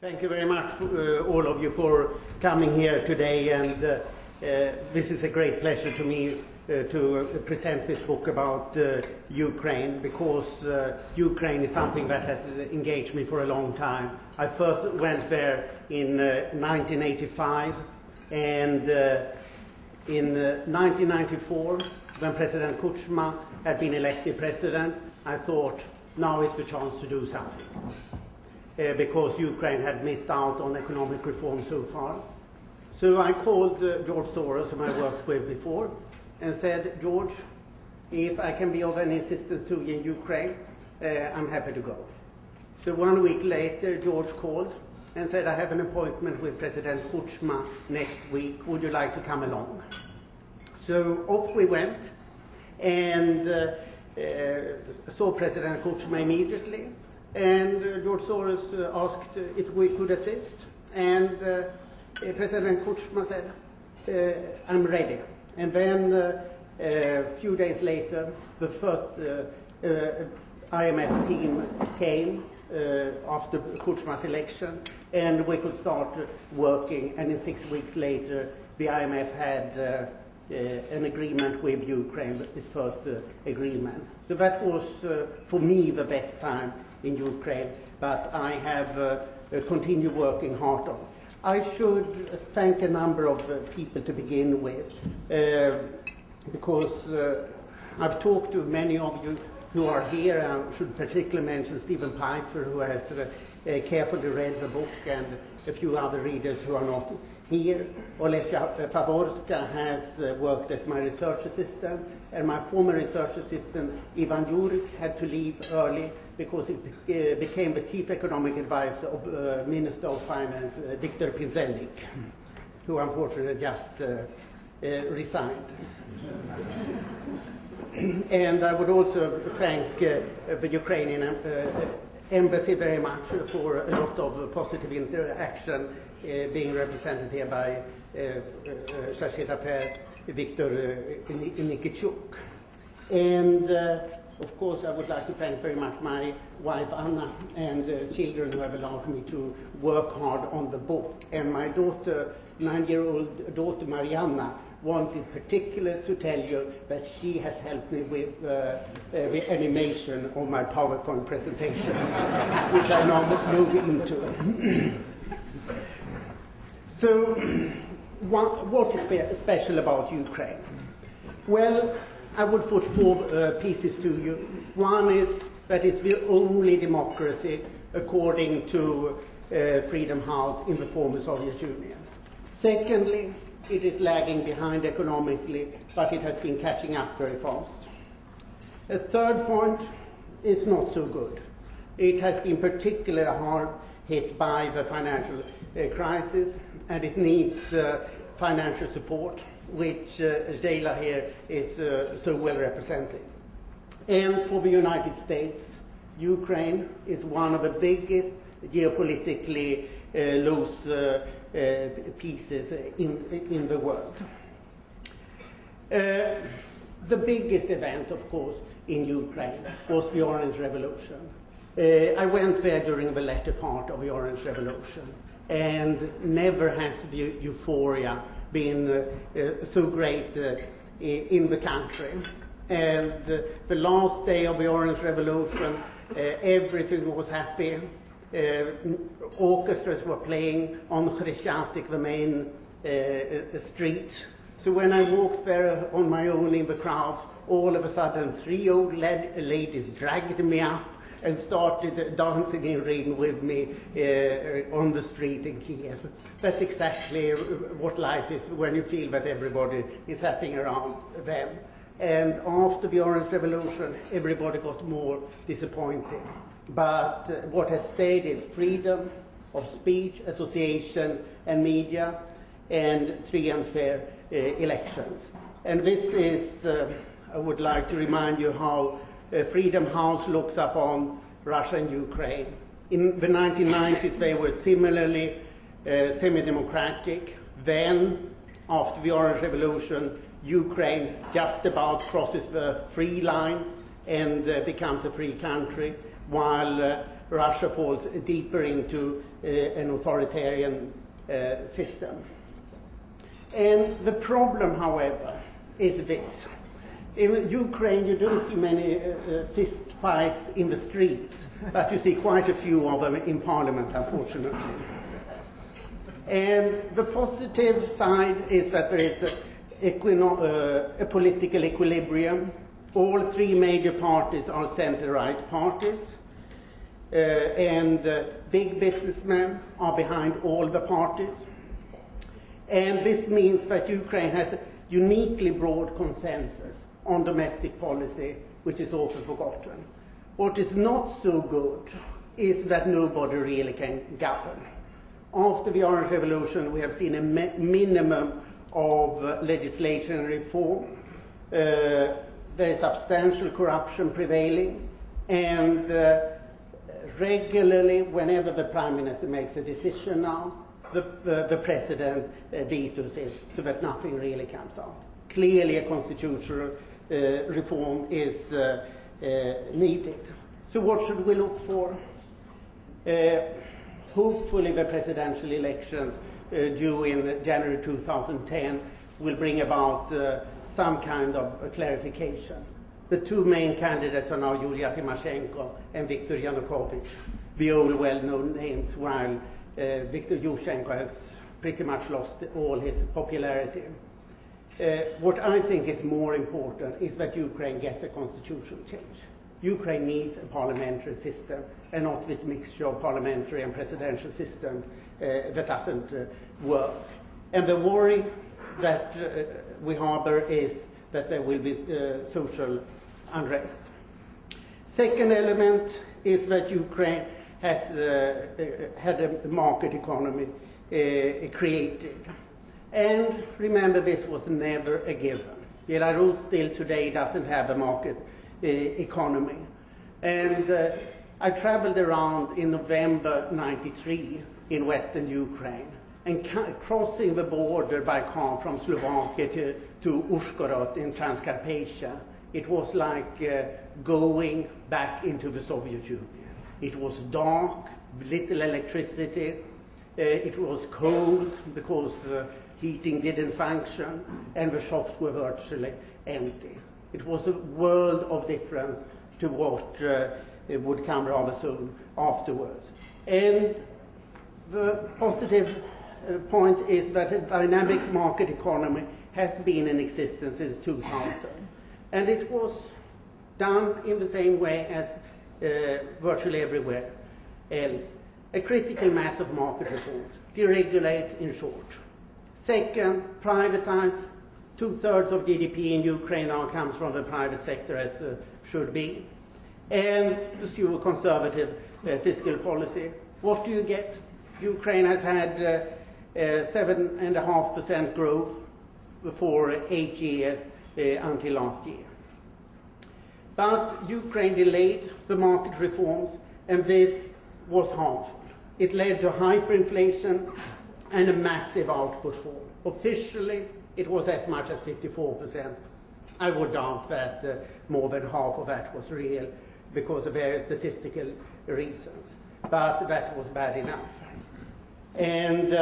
Thank you very much, all of you, for coming here today. And this is a great pleasure to me to present this book about Ukraine, because Ukraine is something that has engaged me for a long time. I first went there in 1985, and in 1994, when President Kuchma had been elected president, I thought, now is the chance to do something. Because Ukraine had missed out on economic reform so far. So I called George Soros, whom I worked with before, and said, George, if I can be of any assistance to you in Ukraine, I'm happy to go. So 1 week later, George called and said, I have an appointment with President Kuchma next week. Would you like to come along? So off we went, and saw President Kuchma immediately. And George Soros asked if we could assist, and President Kuchma said, I'm ready. And then a few days later, the first IMF team came after Kuchma's election, and we could start working, and in 6 weeks later, the IMF had an agreement with Ukraine, its first agreement. So that was, for me, the best time in Ukraine, but I have continued working hard on. I should thank a number of people to begin with, because I've talked to many of you who are here. I should particularly mention Stephen Pfeiffer, who has carefully read the book, and a few other readers who are not here. Olesya Favorska has worked as my research assistant, and my former research assistant, Ivan Jurek, had to leave early because he became the chief economic advisor of Minister of Finance, Viktor Pinzelik, who unfortunately just resigned. And I would also thank the Ukrainian embassy very much for a lot of positive interaction being represented here by Chargé d'Affaires Viktor Nikichuk. And of course, I would like to thank very much my wife Anna and the children who have allowed me to work hard on the book. And my daughter, 9-year-old daughter Marianna, wanted particularly to tell you that she has helped me with the animation of my PowerPoint presentation, which I now move into. So, what is special about Ukraine? Well, I would put four pieces to you. One is that it's the only democracy according to Freedom House in the former Soviet Union. Secondly, it is lagging behind economically, but it has been catching up very fast. A third point is not so good. It has been particularly hard hit by the financial crisis, and it needs financial support, which Jada here is so well represented. And for the United States, Ukraine is one of the biggest geopolitically loose pieces in the world. The biggest event, of course, in Ukraine was the Orange Revolution. I went there during the latter part of the Orange Revolution, and never has the euphoria been so great in the country. And the last day of the Orange Revolution, everything was happy. Orchestras were playing on Chrestiatic, the main street. So when I walked there on my own in the crowd, all of a sudden 3 old ladies dragged me up and started dancing in ring with me on the street in Kiev. That's exactly what life is when you feel that everybody is happy around them. And after the Orange Revolution, everybody got more disappointed. But what has stayed is freedom of speech, association, and media, and free and fair elections. And this is, I would like to remind you how Freedom House looks upon Russia and Ukraine. In the 1990s, they were similarly semi-democratic. Then, after the Orange Revolution, Ukraine just about crosses the free line and becomes a free country, while Russia falls deeper into an authoritarian system. And the problem, however, is this. In Ukraine, you don't see many fist fights in the streets, but you see quite a few of them in parliament, unfortunately. And the positive side is that there is a political equilibrium. All three major parties are center-right parties, and big businessmen are behind all the parties. And this means that Ukraine has a uniquely broad consensus on domestic policy, which is often forgotten. What is not so good is that nobody really can govern. After the Orange Revolution, we have seen a minimum of legislation and reform. There is substantial corruption prevailing, and regularly, whenever the Prime Minister makes a decision now, the President vetoes it, so that nothing really comes out. Clearly, a constitutional reform is needed. So what should we look for? Hopefully the presidential elections due in January 2010 will bring about some kind of clarification. The two main candidates are now Yulia Tymoshenko and Viktor Yanukovych, the old well-known names, while Viktor Yushchenko has pretty much lost all his popularity. What I think is more important is that Ukraine gets a constitutional change. Ukraine needs a parliamentary system and not this mixture of parliamentary and presidential system that doesn't work. And the worry that we harbor is that there will be social unrest. Second element is that Ukraine has had a market economy created. And remember, this was never a given. Belarus still today doesn't have a market economy. And I traveled around in November '93 in Western Ukraine, and crossing the border by car from Slovakia to Uzhhorod in Transcarpathia, it was like going back into the Soviet Union. It was dark, little electricity, it was cold because heating didn't function, and the shops were virtually empty. It was a world of difference to what would come rather soon afterwards. And the positive point is that a dynamic market economy has been in existence since 2000. And it was done in the same way as virtually everywhere else. A critical mass of market reforms, deregulate in short. Second, privatize. 2/3 of GDP in Ukraine now comes from the private sector, as should be. And pursue a conservative fiscal policy. What do you get? Ukraine has had 7.5% growth for 8 years until last year. But Ukraine delayed the market reforms, and this was harmful. It led to hyperinflation and a massive output fall. Officially, it was as much as 54%. I would doubt that more than half of that was real because of various statistical reasons. But that was bad enough. And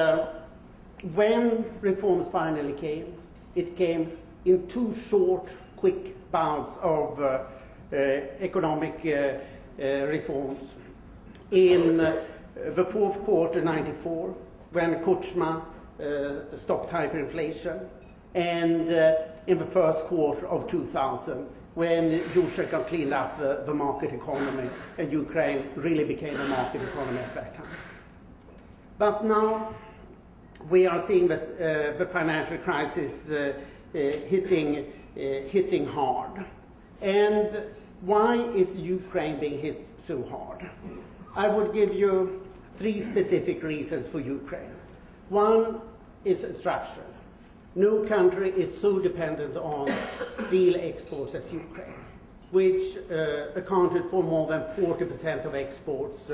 when reforms finally came, it came in two short, quick bouts of economic reforms. In the fourth quarter, '94, when Kuchma stopped hyperinflation, and in the first quarter of 2000, when Yushchenko cleaned up the market economy, and Ukraine really became a market economy at that time. But now we are seeing the financial crisis hitting hard. And why is Ukraine being hit so hard? I would give you 3 specific reasons for Ukraine. One is structural. No country is so dependent on steel exports as Ukraine, which accounted for more than 40% of exports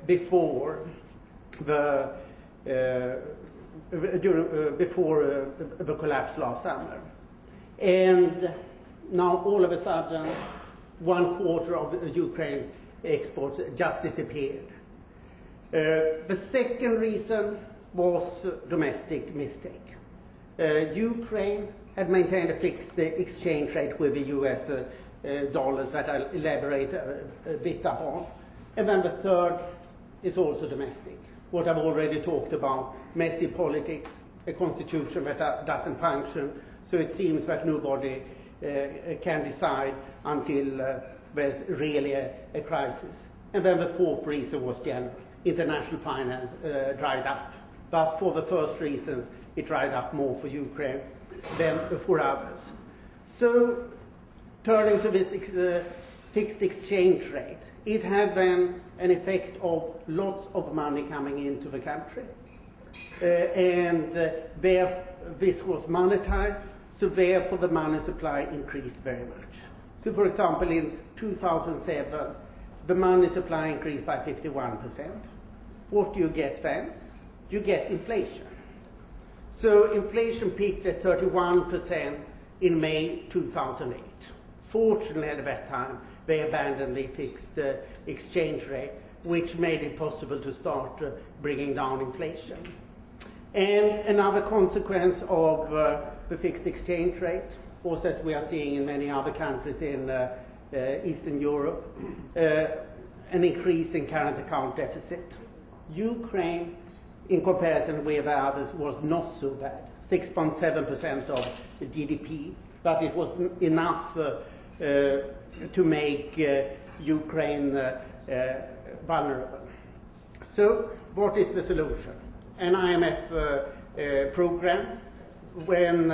before the collapse last summer. And now all of a sudden, 1/4 of Ukraine's exports just disappeared. The second reason was domestic mistake. Ukraine had maintained a fixed exchange rate with the US dollars that I'll elaborate a bit upon. And then the third is also domestic. What I've already talked about, messy politics, a constitution that doesn't function, so it seems that nobody can decide until there's really a crisis. And then the fourth reason was general. International finance dried up. But for the first reasons, it dried up more for Ukraine than for others. So, turning to this fixed exchange rate, it had then an effect of lots of money coming into the country. This was monetized, so therefore the money supply increased very much. So, for example, in 2007, the money supply increased by 51%. What do you get then? You get inflation. So inflation peaked at 31% in May 2008. Fortunately, at that time, they abandoned the fixed exchange rate, which made it possible to start bringing down inflation. And another consequence of the fixed exchange rate, also as we are seeing in many other countries in Eastern Europe, an increase in current account deficit. Ukraine, in comparison with others, was not so bad, 6.7% of the GDP, but it was enough to make Ukraine vulnerable. So, what is the solution? An IMF program. When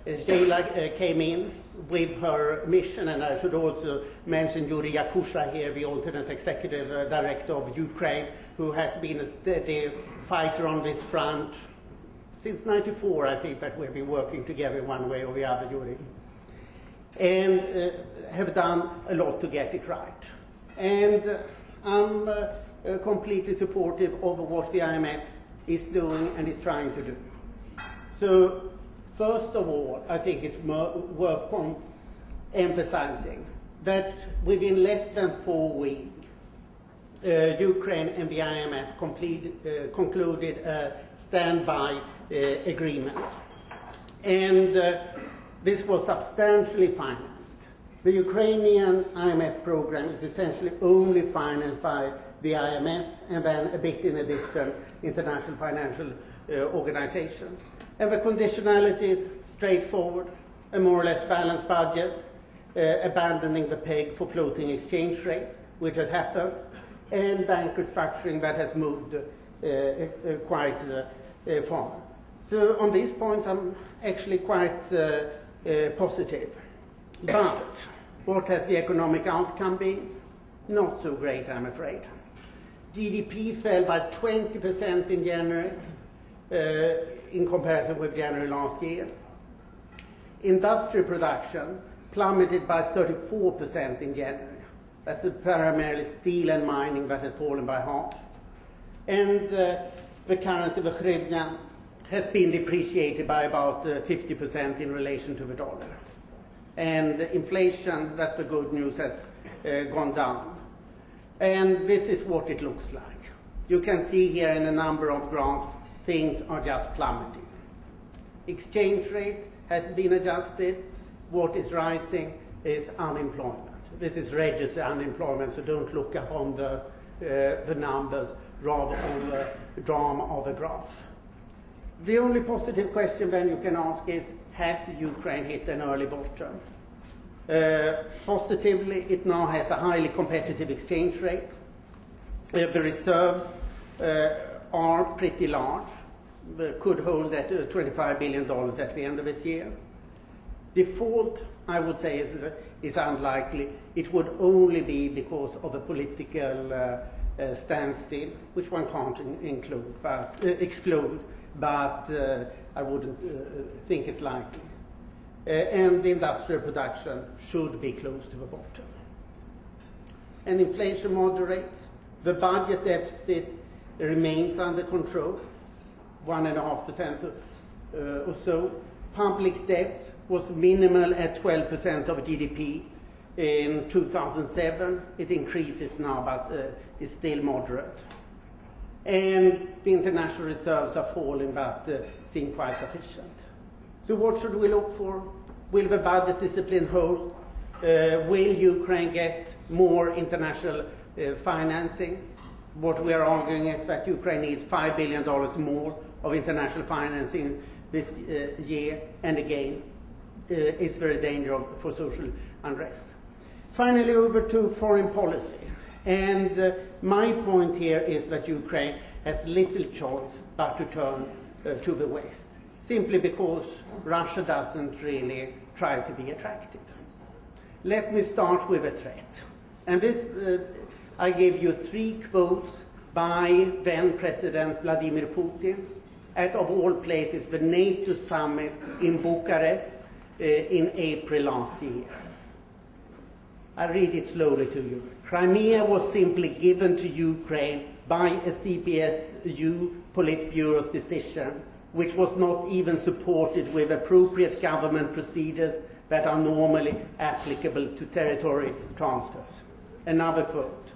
Jada came in with her mission, and I should also mention Yuri Yakusha here, the alternate executive director of Ukraine, who has been a steady fighter on this front since '94, I think, that we've been working together one way or the other, Yuri, and have done a lot to get it right. And I'm completely supportive of what the IMF is doing and is trying to do. So, first of all, I think it's worth emphasizing that within less than 4 weeks, Ukraine and the IMF concluded a standby agreement. And this was substantially financed. The Ukrainian IMF program is essentially only financed by the IMF and then a bit in addition international financial organizations. And the conditionality is straightforward, a more or less balanced budget, abandoning the peg for floating exchange rate, which has happened, and bank restructuring that has moved quite far. So on these points, I'm actually quite positive. But what has the economic outcome been? Not so great, I'm afraid. GDP fell by 20% in January in comparison with January last year. Industrial production plummeted by 34% in January. That's primarily steel and mining that has fallen by half. And the currency, the hryvnia, has been depreciated by about 50% in relation to the dollar. And inflation, that's the good news, has gone down. And this is what it looks like. You can see here in a number of graphs, things are just plummeting. Exchange rate has been adjusted. What is rising is unemployment. This is registered unemployment, so don't look up on the numbers, rather on the drama of the graph. The only positive question then you can ask is, has Ukraine hit an early bottom? Positively, it now has a highly competitive exchange rate. The reserves are pretty large, could hold at $25 billion at the end of this year. Default, I would say, is unlikely. It would only be because of a political standstill, which one can't exclude, but I wouldn't think it's likely. And the industrial production should be close to the bottom. And inflation moderates. The budget deficit remains under control, 1.5% or so. Public debt was minimal at 12% of GDP, in 2007. It increases now, but is still moderate. And the international reserves are falling, but seem quite sufficient. So what should we look for? Will the budget discipline hold? Will Ukraine get more international financing? What we are arguing is that Ukraine needs $5 billion more of international financing this year, and again, it's very dangerous for social unrest. Finally, over to foreign policy. And my point here is that Ukraine has little choice but to turn to the West, simply because Russia doesn't really try to be attractive. Let me start with a threat. And this, I gave you 3 quotes by then President Vladimir Putin at, of all places, the NATO summit in Bucharest in April last year. I read it slowly to you. Crimea was simply given to Ukraine by a CPSU Politburo's decision, which was not even supported with appropriate government procedures that are normally applicable to territory transfers. Another quote.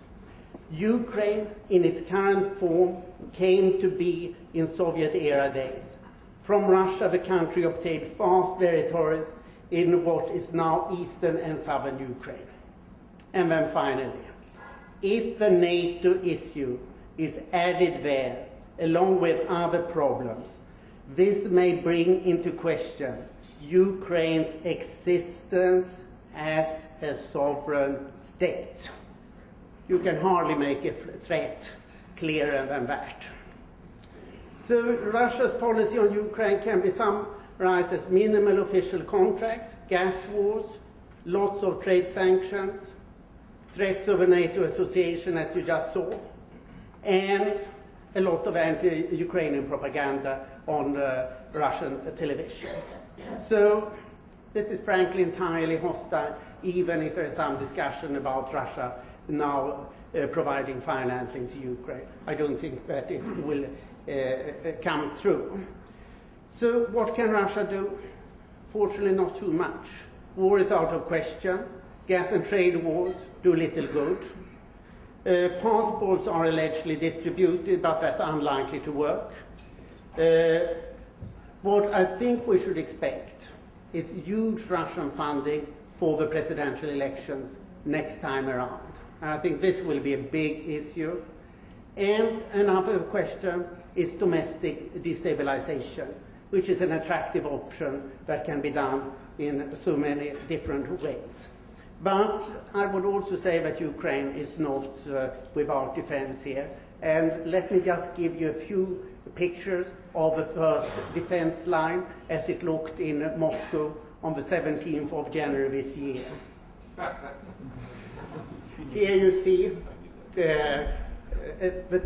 Ukraine, in its current form, came to be in Soviet-era days. From Russia, the country obtained vast territories in what is now eastern and southern Ukraine. And then finally, if the NATO issue is added there, along with other problems, this may bring into question Ukraine's existence as a sovereign state. You can hardly make a threat clearer than that. So Russia's policy on Ukraine can be summarized as minimal official contacts, gas wars, lots of trade sanctions, threats of a NATO association, as you just saw, and a lot of anti-Ukrainian propaganda on Russian television. So this is frankly entirely hostile, even if there is some discussion about Russia now providing financing to Ukraine. I don't think that it will come through. So what can Russia do? Fortunately, not too much. War is out of question. Gas and trade wars do little good. Passports are allegedly distributed, but that's unlikely to work. What I think we should expect is huge Russian funding for the presidential elections next time around. And I think this will be a big issue. And another question is domestic destabilization, which is an attractive option that can be done in so many different ways. But I would also say that Ukraine is not without defense here. And let me just give you a few pictures of the first defense line as it looked in Moscow on the 17th of January this year. Here you see the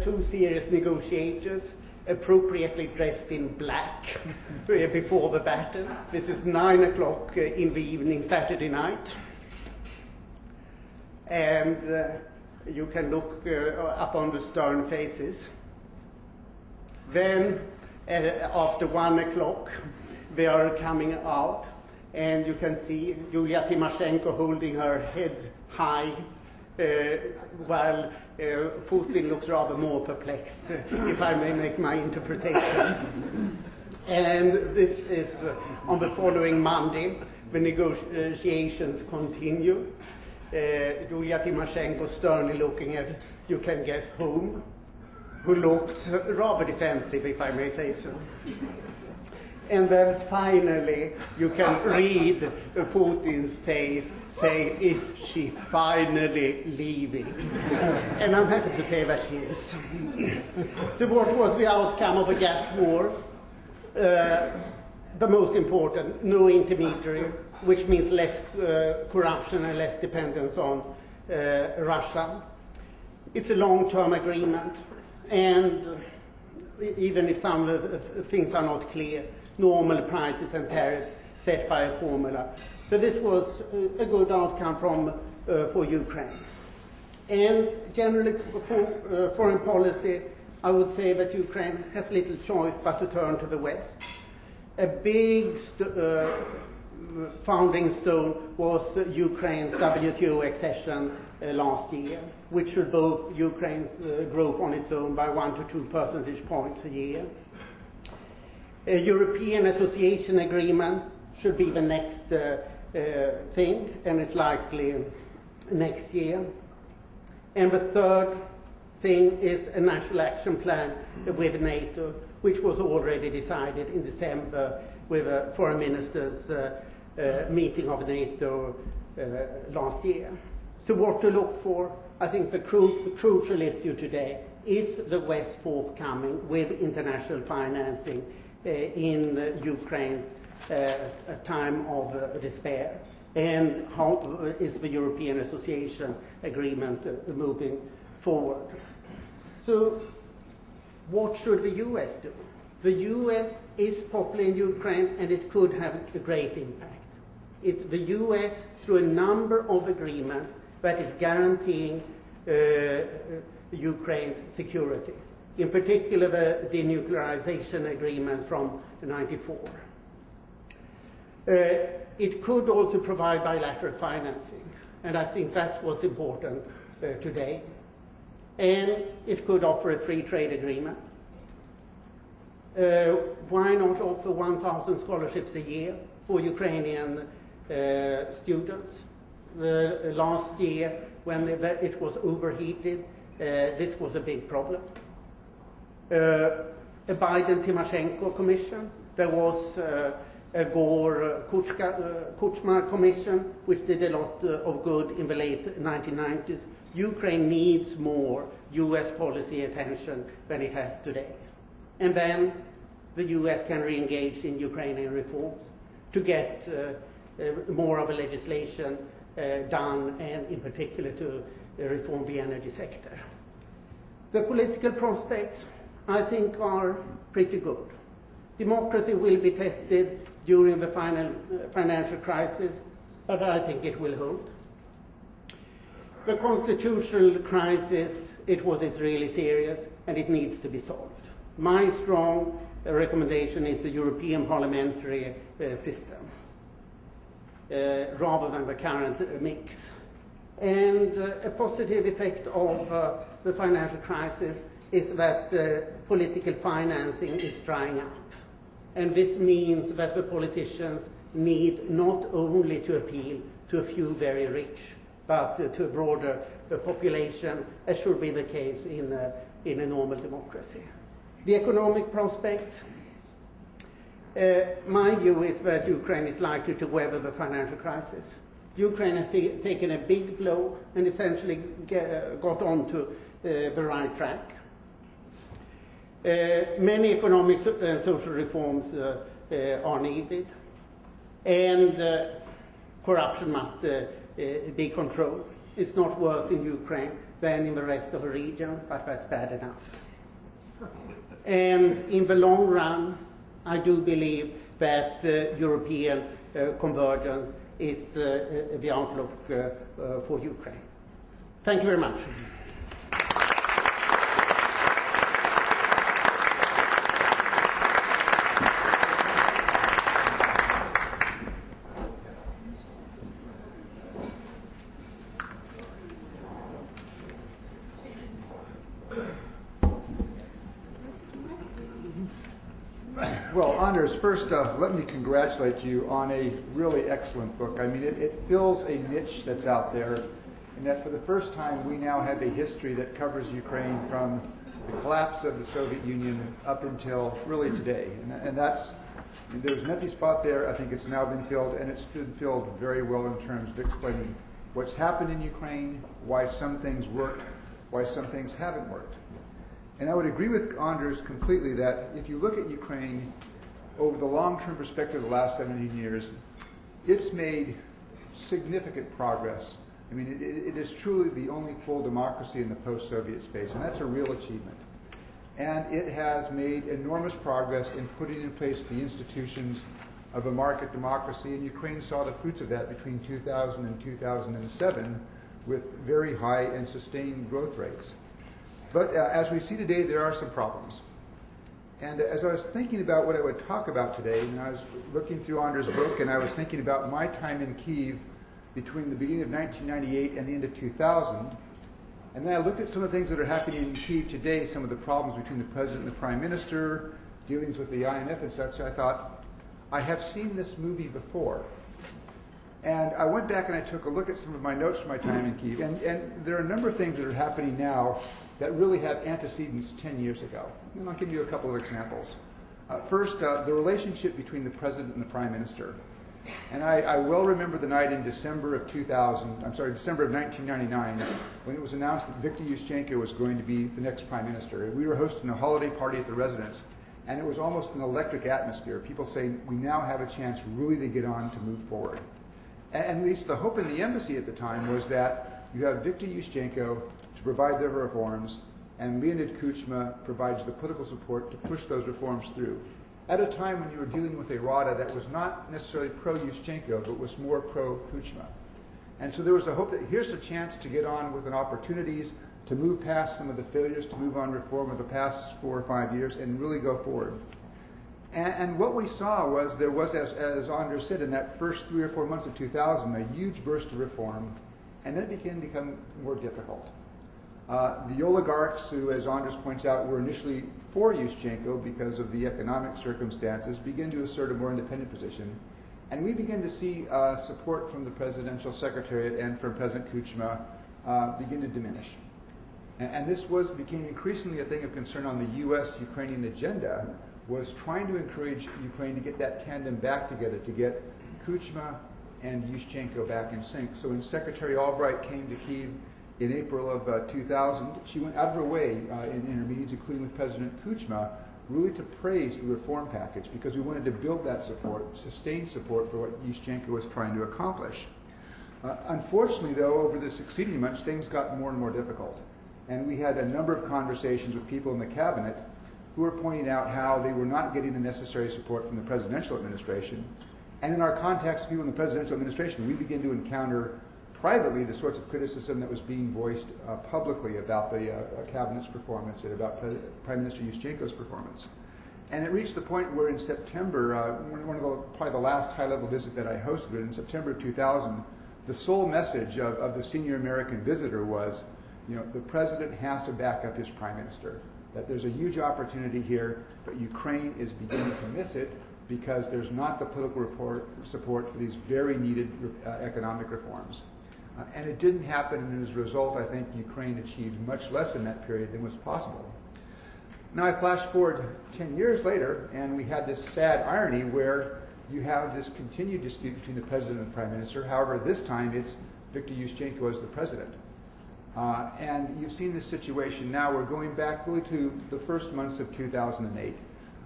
2 serious negotiators appropriately dressed in black before the battle. This is 9 o'clock in the evening, Saturday night. And you can look up on the stern faces. Then, after 1 o'clock, they are coming out, and you can see Yulia Tymoshenko holding her head high, while Putin looks rather more perplexed, if I may make my interpretation. And this is on the following Monday. The negotiations continue. Yulia Tymoshenko sternly looking at, you can guess whom, who looks rather defensive, if I may say so. And then finally, you can read Putin's face say, is she finally leaving? And I'm happy to say that she is. So what was the outcome of a gas war? The most important, no intermediary, which means less corruption and less dependence on Russia. It's a long-term agreement, and even if some things are not clear, normal prices and tariffs set by a formula. So this was a good outcome for Ukraine. And generally for foreign policy, I would say that Ukraine has little choice but to turn to the West. A big founding stone was Ukraine's WTO accession last year, which should both Ukraine's growth on its own by 1 to 2 percentage points a year. A European Association Agreement should be the next thing, and it's likely next year. And the third thing is a national action plan with NATO, which was already decided in December with a foreign ministers meeting of NATO last year. So what to look for? I think the crucial issue today is the West forthcoming with international financing in Ukraine's time of despair, and how is the European Association Agreement moving forward. So what should the US do? The US is popular in Ukraine, and it could have a great impact. It's the US, through a number of agreements, that is guaranteeing Ukraine's security. In particular, the denuclearization agreement from 1994. It could also provide bilateral financing, and I think that's what's important today. And it could offer a free trade agreement. Why not offer 1,000 scholarships a year for Ukrainian students? Last year, when it was overheated, this was a big problem. A Biden-Timoshenko commission. There was a Gore-Kuchma commission, which did a lot of good in the late 1990s. Ukraine needs more US policy attention than it has today. And then the US can re-engage in Ukrainian reforms to get more of a legislation done, and in particular to reform the energy sector. The political prospects, I think, are pretty good. Democracy will be tested during the financial crisis, but I think it will hold. The constitutional crisis, it was really serious, and it needs to be solved. My strong recommendation is the European parliamentary system, rather than the current mix. And a positive effect of the financial crisis is that political financing is drying up. And this means that the politicians need not only to appeal to a few very rich, but to a broader population, as should be the case in a normal democracy. The economic prospects, my view is that Ukraine is likely to weather the financial crisis. Ukraine has taken a big blow and essentially got onto the right track. Many economic and social reforms are needed, and corruption must be controlled. It's not worse in Ukraine than in the rest of the region, but that's bad enough. And in the long run, I do believe that European convergence is the outlook for Ukraine. Thank you very much. Well, Anders, first, let me congratulate you on a really excellent book. I mean, it fills a niche that's out there, and that for the first time we now have a history that covers Ukraine from the collapse of the Soviet Union up until really today. And that's, there's an empty spot there. I think it's now been filled, and it's been filled very well in terms of explaining what's happened in Ukraine, why some things work, why some things haven't worked. And I would agree with Anders completely that if you look at Ukraine over the long-term perspective of the last 17 years, it's made significant progress. I mean, it is truly the only full democracy in the post-Soviet space, and that's a real achievement. And it has made enormous progress in putting in place the institutions of a market democracy, and Ukraine saw the fruits of that between 2000 and 2007 with very high and sustained growth rates. But as we see today, there are some problems. And as I was thinking about what I would talk about today, and I was looking through Andres' book, and I was thinking about my time in Kyiv between the beginning of 1998 and the end of 2000, and then I looked at some of the things that are happening in Kyiv today, some of the problems between the president and the prime minister, dealings with the IMF and such. I thought, I have seen this movie before. And I went back and I took a look at some of my notes from my time in Kyiv, and there are a number of things that are happening now that really have antecedents 10 years ago. And I'll give you a couple of examples. First, the relationship between the president and the prime minister. And I well remember the night in December of 1999, when it was announced that Viktor Yushchenko was going to be the next prime minister. We were hosting a holiday party at the residence, and it was almost an electric atmosphere. People saying, we now have a chance really to get on to move forward. And at least the hope in the embassy at the time was that you have Viktor Yushchenko to provide the reforms, and Leonid Kuchma provides the political support to push those reforms through. At a time when you were dealing with a Rada that was not necessarily pro-Yushchenko, but was more pro-Kuchma. And so there was a hope that here's a chance to get on with an opportunities to move past some of the failures, to move on reform of the past 4 or 5 years and really go forward. And what we saw was there was, as Andres said, in that first 3 or 4 months of 2000, a huge burst of reform, and then it began to become more difficult. The oligarchs, who, as Andres points out, were initially for Yushchenko because of the economic circumstances, began to assert a more independent position. And we began to see support from the presidential secretariat and from President Kuchma begin to diminish. And this became increasingly a thing of concern on the U.S.-Ukrainian agenda, was trying to encourage Ukraine to get that tandem back together, to get Kuchma and Yushchenko back in sync. So when Secretary Albright came to Kyiv in April of 2000, she went out of her way in her meetings, including with President Kuchma, really to praise the reform package because we wanted to build that support, sustain support for what Yushchenko was trying to accomplish. Unfortunately, though, over the succeeding months, things got more and more difficult. And we had a number of conversations with people in the cabinet who were pointing out how they were not getting the necessary support from the presidential administration. And in our contacts with people in the presidential administration, we began to encounter privately the sorts of criticism that was being voiced publicly about the cabinet's performance and about Prime Minister Yushchenko's performance. And it reached the point where in September, probably the last high-level visit that I hosted, in September of 2000, the sole message of the senior American visitor was, the president has to back up his prime minister, that there's a huge opportunity here, but Ukraine is beginning to miss it because there's not the political support for these very needed economic reforms. And it didn't happen, and as a result, I think Ukraine achieved much less in that period than was possible. Now I flash forward 10 years later, and we had this sad irony where you have this continued dispute between the president and the prime minister. However, this time it's Viktor Yushchenko as the president. And you've seen this situation now. We're going back really to the first months of 2008.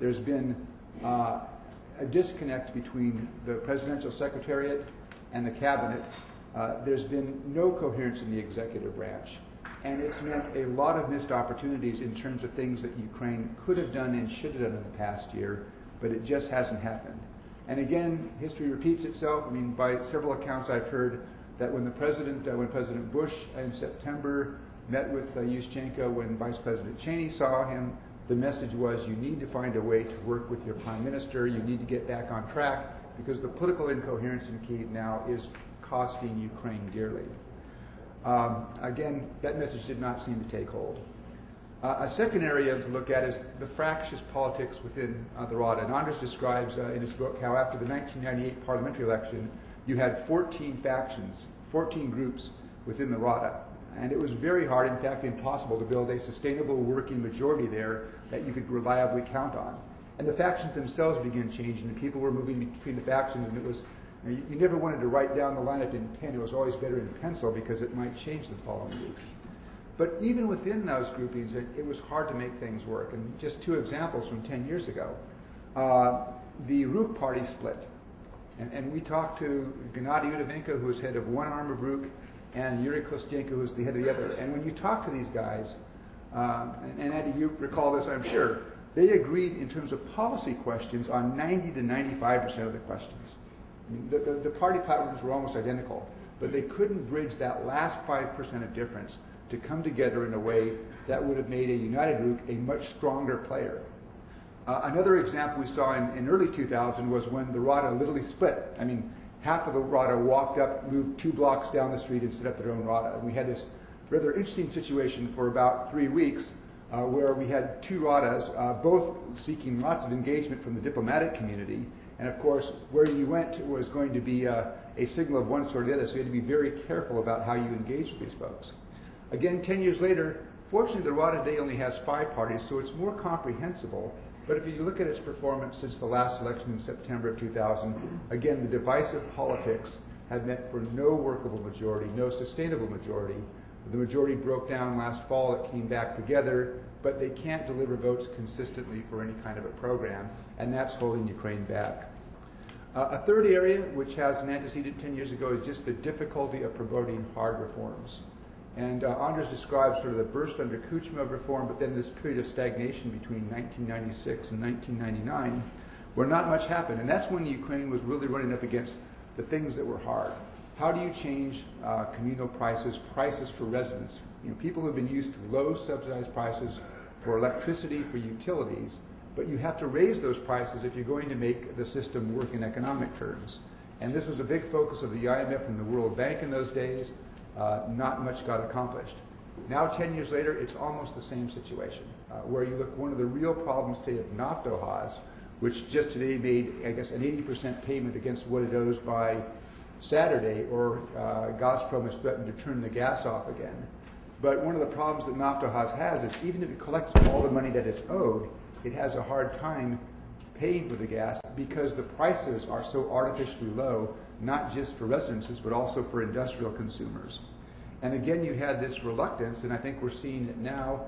There's been a disconnect between the presidential secretariat and the cabinet. There's been no coherence in the executive branch. And it's meant a lot of missed opportunities in terms of things that Ukraine could have done and should have done in the past year, but it just hasn't happened. And again, history repeats itself. I mean, by several accounts I've heard that when President Bush in September met with Yushchenko, when Vice President Cheney saw him, the message was, you need to find a way to work with your prime minister, you need to get back on track, because the political incoherence in Kyiv now is costing Ukraine dearly. Again, that message did not seem to take hold. A second area to look at is the fractious politics within the Rada. And Andres describes in his book how after the 1998 parliamentary election, you had 14 factions, 14 groups within the Rada. And it was very hard, in fact impossible, to build a sustainable working majority there that you could reliably count on. And the factions themselves began changing, and people were moving between the factions, and it was, you never wanted to write down the lineup in pen. It was always better in pencil because it might change the following week. But even within those groupings, it was hard to make things work. And just two examples from 10 years ago. The RUK party split. And we talked to Gennady Udovenko, who was head of one arm of RUK, and Yuri Kostenko, who was the head of the other. And when you talk to these guys, and Andy, you recall this, I'm sure, they agreed in terms of policy questions on 90 to 95% of the questions. I mean, the party platforms were almost identical, but they couldn't bridge that last 5% of difference to come together in a way that would have made a united RUK a much stronger player. Another example we saw in early 2000 was when the Rada literally split. I mean, half of the Rada walked up, moved 2 blocks down the street and set up their own Rada. And we had this rather interesting situation for about 3 weeks where we had 2 Radas, both seeking lots of engagement from the diplomatic community. And of course, where you went was going to be a signal of one sort or the other, so you had to be very careful about how you engage with these folks. Again, 10 years later, fortunately the Rada today only has 5 parties, so it's more comprehensible. But if you look at its performance since the last election in September of 2000, again, the divisive politics have meant for no workable majority, no sustainable majority. The majority broke down last fall, it came back together, but they can't deliver votes consistently for any kind of a program, and that's holding Ukraine back. A third area, which has an antecedent 10 years ago, is just the difficulty of promoting hard reforms. And Anders describes sort of the burst under Kuchma of reform, but then this period of stagnation between 1996 and 1999, where not much happened. And that's when Ukraine was really running up against the things that were hard. How do you change communal prices, prices for residents? You know, people have been used to low subsidized prices for electricity, for utilities, but you have to raise those prices if you're going to make the system work in economic terms. And this was a big focus of the IMF and the World Bank in those days. Not much got accomplished. Now, 10 years later, it's almost the same situation, where you look, one of the real problems today of Naftogaz, which just today made, I guess, an 80% payment against what it owes by Saturday, or Gazprom has threatened to turn the gas off again. But one of the problems that Naftogaz has is even if it collects all the money that it's owed, it has a hard time paying for the gas because the prices are so artificially low, not just for residences, but also for industrial consumers. And again, you had this reluctance, and I think we're seeing it now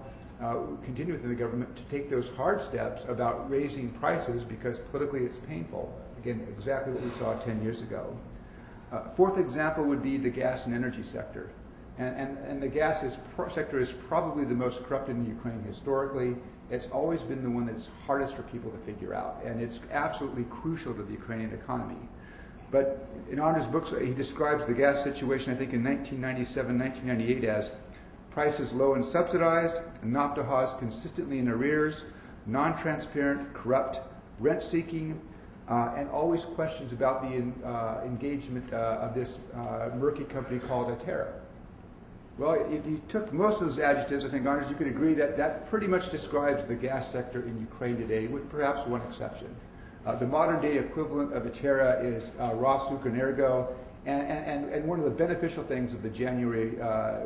continue within the government to take those hard steps about raising prices because politically it's painful. Again, exactly what we saw 10 years ago. Fourth example would be the gas and energy sector. And the gas sector is probably the most corrupt in Ukraine historically. It's always been the one that's hardest for people to figure out, and it's absolutely crucial to the Ukrainian economy. But in Anders' books, he describes the gas situation, I think, in 1997, 1998 as prices low and subsidized, Naftogaz consistently in arrears, non-transparent, corrupt, rent-seeking, and always questions about the engagement of this murky company called Atera. Well, if you took most of those adjectives, I think, Anders, you could agree that that pretty much describes the gas sector in Ukraine today, with perhaps one exception. The modern-day equivalent of Atera is Rosukrenergo, and one of the beneficial things of the January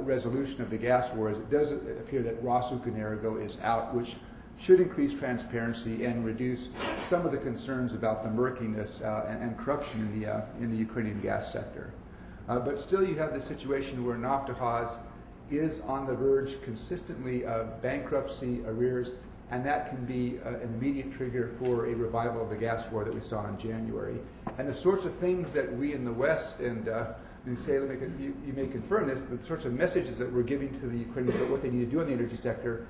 resolution of the gas war is it does appear that Rosukrenergo is out, which should increase transparency and reduce some of the concerns about the murkiness and corruption in the Ukrainian gas sector. But still you have the situation where Naftogaz is on the verge consistently of bankruptcy, arrears, and that can be an immediate trigger for a revival of the gas war that we saw in January. And the sorts of things that we in the West, and you say, you may confirm this, the sorts of messages that we're giving to the Ukrainians about what they need to do in the energy sector,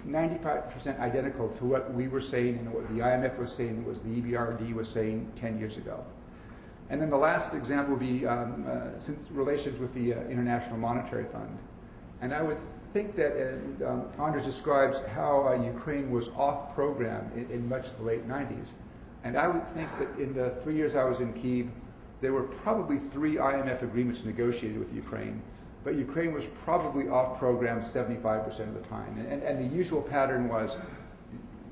95% identical to what we were saying and what the IMF was saying, and what the EBRD was saying 10 years ago. And then the last example would be relations with the International Monetary Fund. And I would think that Anders describes how Ukraine was off program in much of the late 90s. And I would think that in the 3 years I was in Kyiv, there were probably 3 IMF agreements negotiated with Ukraine. But Ukraine was probably off program 75% of the time. And the usual pattern was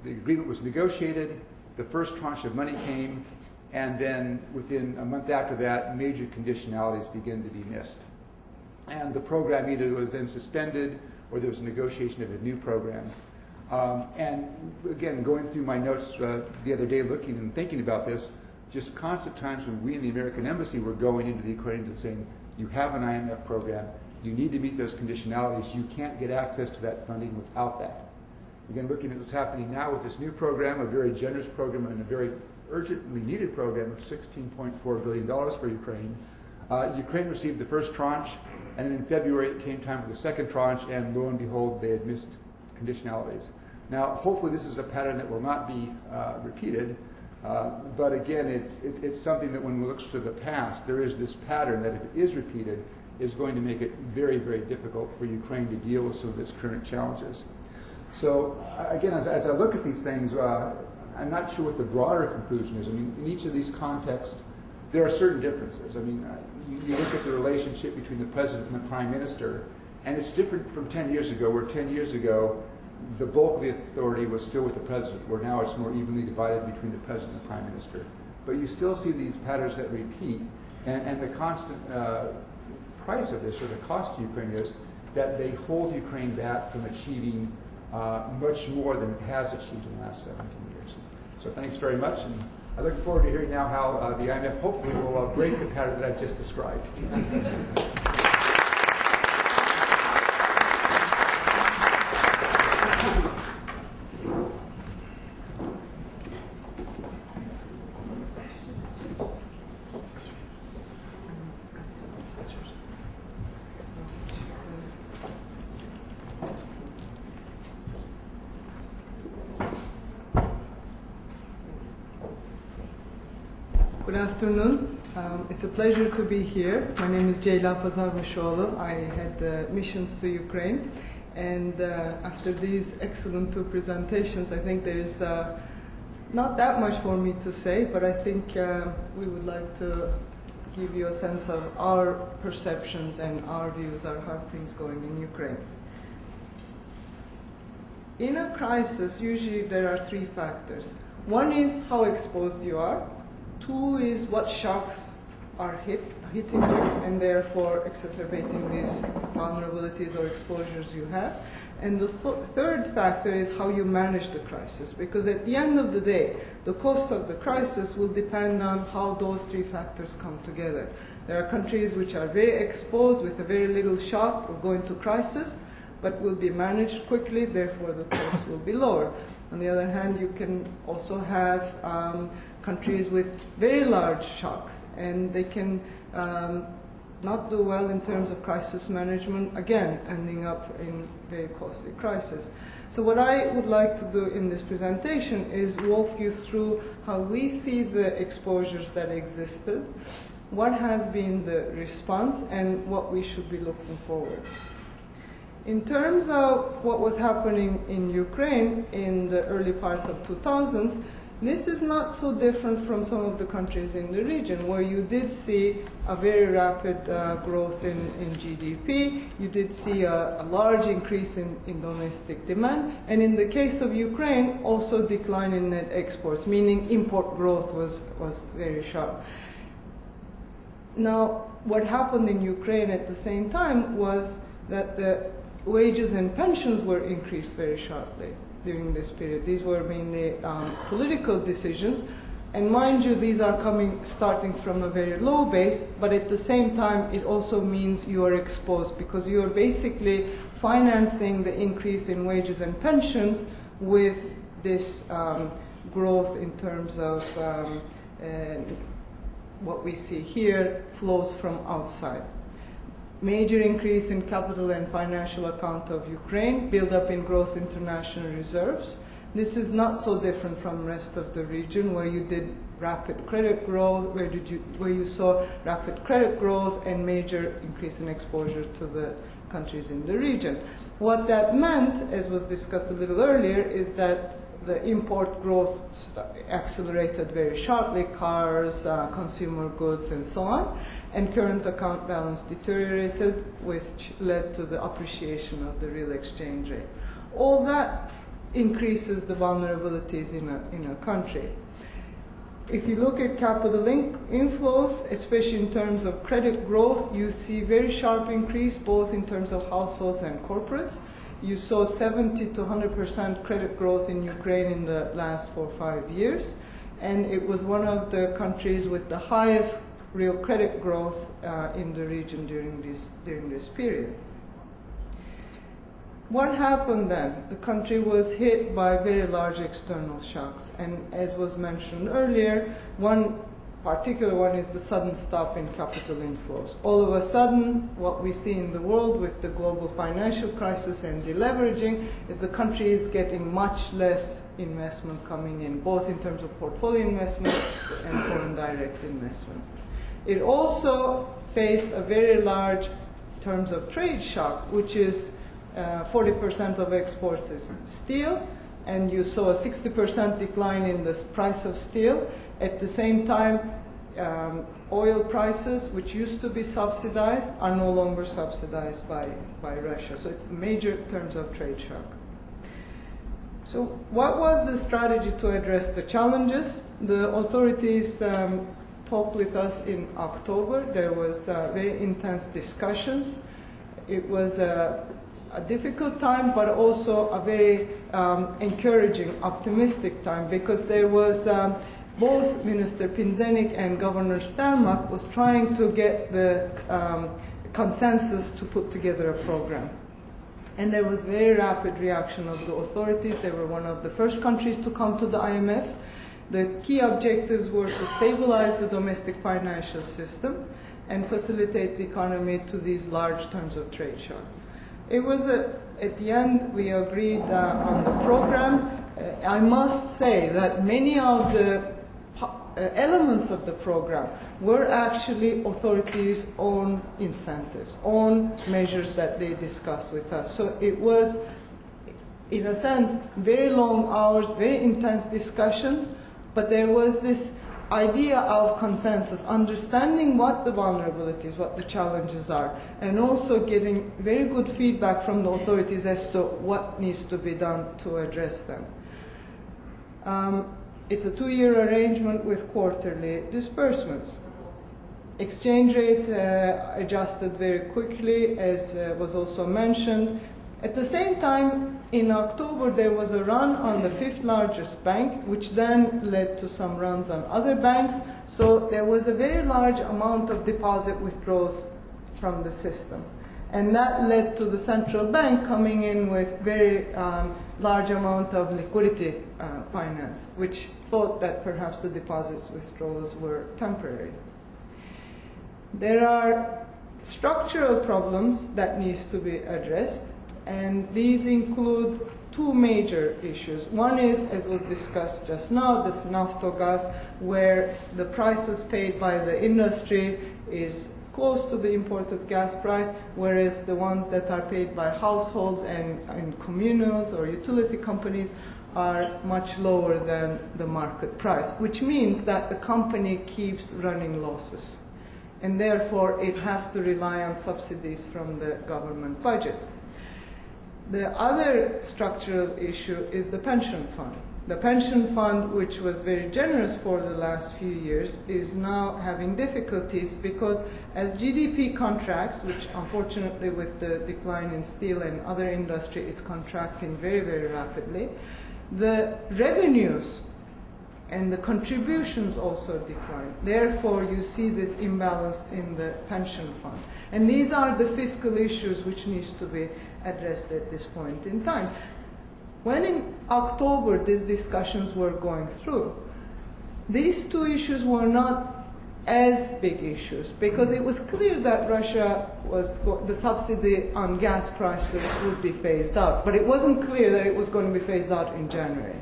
the agreement was negotiated, the first tranche of money came, and then within a month after that, major conditionalities begin to be missed. And the program either was then suspended or there was a negotiation of a new program. And again, going through my notes the other day, looking and thinking about this, just constant times when we in the American Embassy were going into the Ukrainians and saying, you have an IMF program, you need to meet those conditionalities, you can't get access to that funding without that. Again, looking at what's happening now with this new program, a very generous program and a very urgently needed program of $16.4 billion for Ukraine. Ukraine received the first tranche, and then in February it came time for the second tranche, and lo and behold, they had missed conditionalities. Now, hopefully this is a pattern that will not be repeated, but again, it's something that when one looks to the past, there is this pattern that if it is repeated, is going to make it very, very difficult for Ukraine to deal with some of its current challenges. So again, as I look at these things, I'm not sure what the broader conclusion is. I mean, in each of these contexts, there are certain differences. I mean, you look at the relationship between the president and the prime minister, and it's different from 10 years ago, where 10 years ago, the bulk of the authority was still with the president, where now it's more evenly divided between the president and the prime minister. But you still see these patterns that repeat, and the constant price of this, or the cost to Ukraine, is that they hold Ukraine back from achieving much more than it has achieved in the last 17 years. So thanks very much, and I look forward to hearing now how the IMF hopefully will break the pattern that I've just described. Good afternoon. It's a pleasure to be here. My name is Jada. I had missions to Ukraine, and after these excellent two presentations, I think there is not that much for me to say, but I think we would like to give you a sense of our perceptions and our views on how things going in Ukraine. In a crisis, usually there are three factors. One is how exposed you are. Two is what shocks are hitting you, and therefore exacerbating these vulnerabilities or exposures you have. And the third factor is how you manage the crisis, because at the end of the day, the cost of the crisis will depend on how those three factors come together. There are countries which are very exposed with a very little shock, will go into crisis, but will be managed quickly, therefore the cost will be lower. On the other hand, you can also have countries with very large shocks, and they can not do well in terms of crisis management, again, ending up in very costly crisis. So what I would like to do in this presentation is walk you through how we see the exposures that existed, what has been the response, and what we should be looking forward. In terms of what was happening in Ukraine in the early part of 2000s, this is not so different from some of the countries in the region, where you did see a very rapid growth in GDP, you did see a large increase in domestic demand, and in the case of Ukraine, also decline in net exports, meaning import growth was very sharp. Now, what happened in Ukraine at the same time was that the wages and pensions were increased very sharply during this period. These were mainly political decisions, and mind you, these are starting from a very low base, but at the same time it also means you are exposed, because you are basically financing the increase in wages and pensions with this growth in terms of what we see here flows from outside. Major increase in capital and financial account of Ukraine, build up in gross international reserves. This is not so different from the rest of the region, where you did rapid credit growth, where you saw rapid credit growth and major increase in exposure to the countries in the region. What that meant, as was discussed a little earlier, is that the import growth accelerated very sharply, cars, consumer goods, and so on, and current account balance deteriorated, which led to the appreciation of the real exchange rate. All that increases the vulnerabilities in a country. If you look at capital inflows, especially in terms of credit growth, you see very sharp increase both in terms of households and corporates. You saw 70 to 100% credit growth in Ukraine in the last 4 or 5 years, and it was one of the countries with the highest real credit growth in the region during this period. What happened then? The country was hit by very large external shocks, and as was mentioned earlier, one particular one is the sudden stop in capital inflows. All of a sudden, what we see in the world with the global financial crisis and deleveraging is the country is getting much less investment coming in, both in terms of portfolio investment and foreign direct investment. It also faced a very large terms of trade shock, which is 40% of exports is steel, and you saw a 60% decline in the price of steel. At the same time, oil prices, which used to be subsidized, are no longer subsidized by Russia. So it's major terms of trade shock. So what was the strategy to address the challenges? The authorities talked with us in October. There was very intense discussions. It was a difficult time, but also a very encouraging, optimistic time, because there was both Minister Pinzenik and Governor Stanmak was trying to get the consensus to put together a program. And there was very rapid reaction of the authorities. They were one of the first countries to come to the IMF. The key objectives were to stabilize the domestic financial system and facilitate the economy to these large terms of trade shocks. It was at the end we agreed on the program. I must say that many of the elements of the program were actually authorities' own incentives, own measures that they discussed with us. So it was, in a sense, very long hours, very intense discussions, but there was this idea of consensus, understanding what the vulnerabilities, what the challenges are, and also getting very good feedback from the authorities as to what needs to be done to address them. It's a 2-year arrangement with quarterly disbursements. Exchange rate adjusted very quickly, as was also mentioned. At the same time, in October, there was a run on the 5th largest bank, which then led to some runs on other banks. So there was a very large amount of deposit withdrawals from the system. And that led to the central bank coming in with very large amount of liquidity finance, which thought that perhaps the deposits withdrawals were temporary. There are structural problems that needs to be addressed, and these include 2 major issues. One is, as was discussed just now, this Naftogaz, where the prices paid by the industry is close to the imported gas price, whereas the ones that are paid by households and communals or utility companies are much lower than the market price, which means that the company keeps running losses. And therefore, it has to rely on subsidies from the government budget. The other structural issue is the pension fund. The pension fund, which was very generous for the last few years, is now having difficulties because as GDP contracts, which unfortunately with the decline in steel and other industry is contracting very, very rapidly, the revenues and the contributions also decline. Therefore, you see this imbalance in the pension fund. And these are the fiscal issues which needs to be addressed at this point in time. When in October these discussions were going through, these 2 issues were not as big issues because it was clear that Russia the subsidy on gas prices would be phased out, but it wasn't clear that it was going to be phased out in January.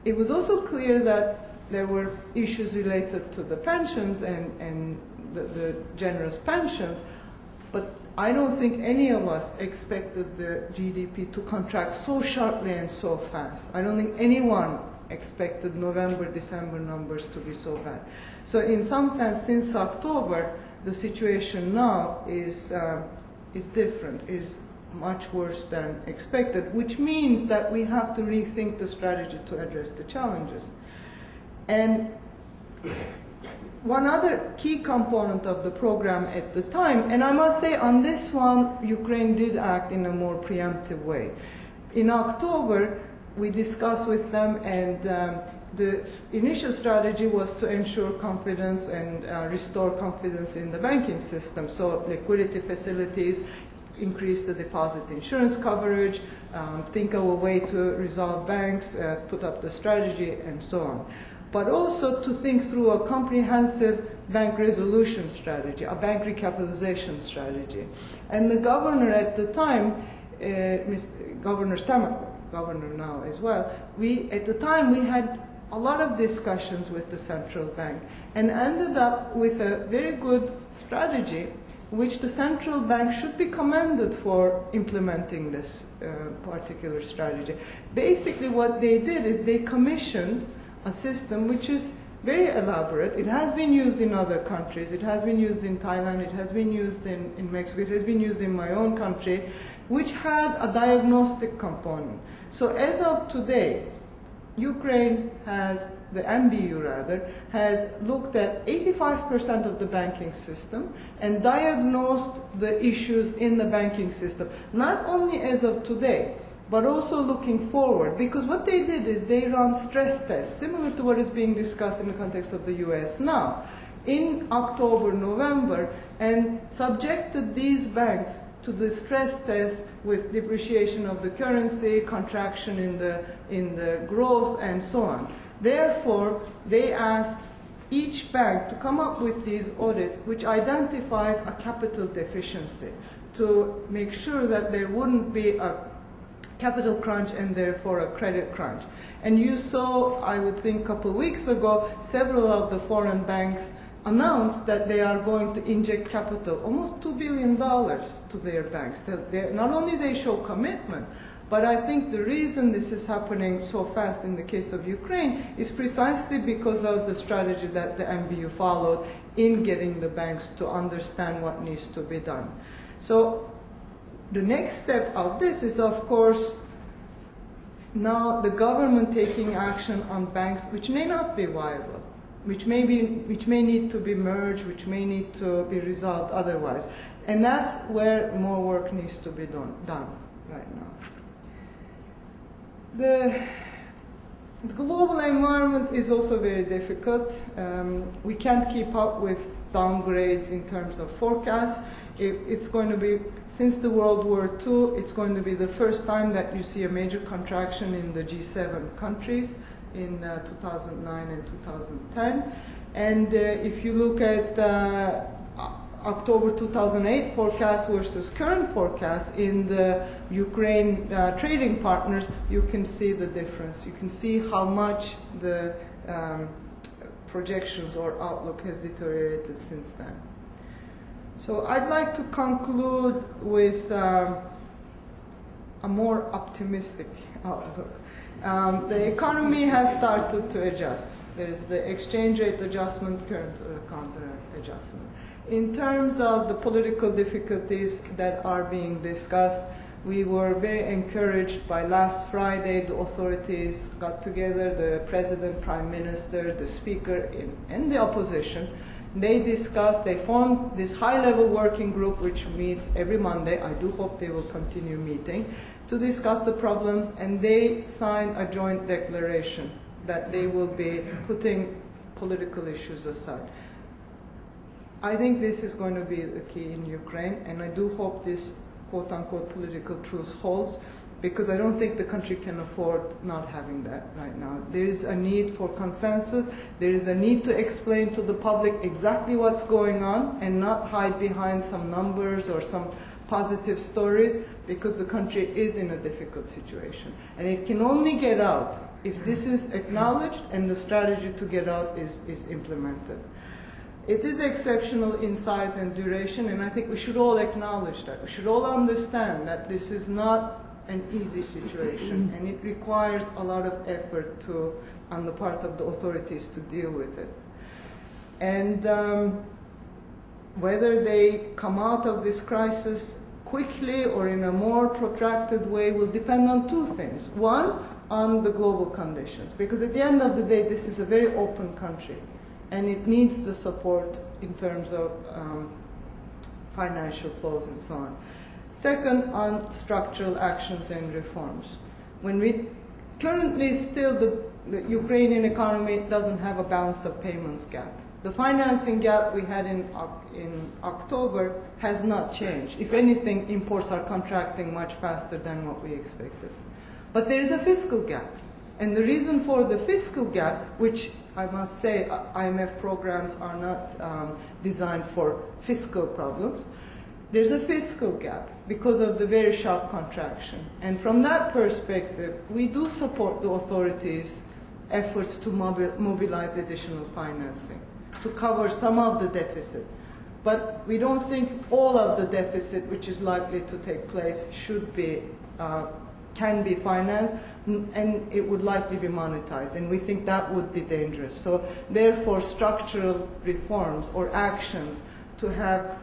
It was also clear that there were issues related to the pensions and the generous pensions, but I don't think any of us expected the GDP to contract so sharply and so fast. I don't think anyone expected November, December numbers to be so bad. So in some sense, since October, the situation now is different, is much worse than expected, which means that we have to rethink the strategy to address the challenges. And one other key component of the program at the time, and I must say on this one, Ukraine did act in a more preemptive way. In October, we discussed with them, and the initial strategy was to ensure confidence and restore confidence in the banking system. So liquidity facilities, increase the deposit insurance coverage, think of a way to resolve banks, put up the strategy, and so on. But also to think through a comprehensive bank resolution strategy, a bank recapitalization strategy. And the governor at the time, Governor Stanmak, governor now as well, at the time we had a lot of discussions with the central bank and ended up with a very good strategy which the central bank should be commended for implementing this particular strategy. Basically what they did is they commissioned a system which is very elaborate. It has been used in other countries. It has been used in Thailand. It has been used in Mexico. It has been used in my own country, which had a diagnostic component. So as of today, Ukraine has, the MBU rather, has looked at 85% of the banking system and diagnosed the issues in the banking system, not only as of today, but also looking forward. Because what they did is they run stress tests, similar to what is being discussed in the context of the US now, in October, November, and subjected these banks to the stress test with depreciation of the currency, contraction in the growth, and so on. Therefore, they asked each bank to come up with these audits which identifies a capital deficiency to make sure that there wouldn't be a capital crunch and therefore a credit crunch. And you saw, I would think a couple of weeks ago, several of the foreign banks announced that they are going to inject capital, almost $2 billion to their banks. Not only they show commitment, but I think the reason this is happening so fast in the case of Ukraine is precisely because of the strategy that the MBU followed in getting the banks to understand what needs to be done. So the next step of this is, of course, now the government taking action on banks which may not be viable, which may need to be merged, which may need to be resolved otherwise. And that's where more work needs to be done right now. The global environment is also very difficult. We can't keep up with downgrades in terms of forecasts. It's going to be, since the World War II, it's going to be the first time that you see a major contraction in the G7 countries in 2009 and 2010. And if you look at October 2008 forecast versus current forecast in the Ukraine trading partners, you can see the difference. You can see how much the projections or outlook has deteriorated since then. So I'd like to conclude with a more optimistic outlook. The economy has started to adjust. There is the exchange rate adjustment, current counter adjustment. In terms of the political difficulties that are being discussed, we were very encouraged by last Friday. The authorities got together, the president, prime minister, the speaker, and the opposition. They discussed, they formed this high-level working group which meets every Monday. I do hope they will continue meeting to discuss the problems, and they signed a joint declaration that they will be putting political issues aside. I think this is going to be the key in Ukraine, and I do hope this quote-unquote political truce holds, because I don't think the country can afford not having that right now. There is a need for consensus. There is a need to explain to the public exactly what's going on and not hide behind some numbers or some positive stories, because the country is in a difficult situation. And it can only get out if this is acknowledged and the strategy to get out is implemented. It is exceptional in size and duration, and I think we should all acknowledge that. We should all understand that this is not an easy situation, and it requires a lot of effort on the part of the authorities to deal with it. And whether they come out of this crisis quickly or in a more protracted way will depend on two things. One, on the global conditions, because at the end of the day, this is a very open country, and it needs the support in terms of financial flows and so on. Second, on structural actions and reforms. When we currently still the Ukrainian economy doesn't have a balance of payments gap. The financing gap we had in October has not changed. If anything, imports are contracting much faster than what we expected. But there is a fiscal gap. And the reason for the fiscal gap, which I must say IMF programs are not designed for fiscal problems, there's a fiscal gap because of the very sharp contraction. And from that perspective, we do support the authorities' efforts to mobilize additional financing to cover some of the deficit. But we don't think all of the deficit which is likely to take place should be, can be financed, and it would likely be monetized. And we think that would be dangerous. So therefore, structural reforms or actions to have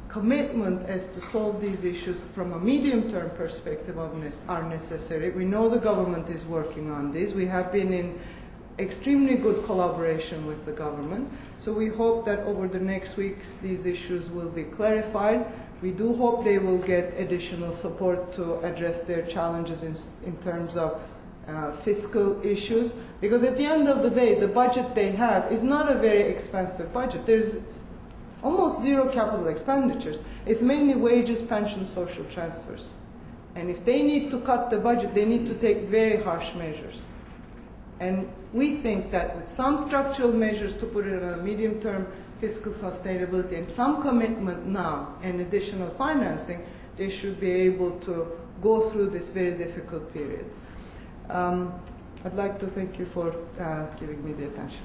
commitment as to solve these issues from a medium-term perspective are necessary. We know the government is working on this. We have been in extremely good collaboration with the government. So we hope that over the next weeks these issues will be clarified. We do hope they will get additional support to address their challenges in terms of fiscal issues. Because at the end of the day, the budget they have is not a very expensive budget. There's almost zero capital expenditures. It's mainly wages, pensions, social transfers. And if they need to cut the budget, they need to take very harsh measures. And we think that with some structural measures to put it on a medium-term fiscal sustainability and some commitment now and additional financing, they should be able to go through this very difficult period. I'd like to thank you for giving me the attention.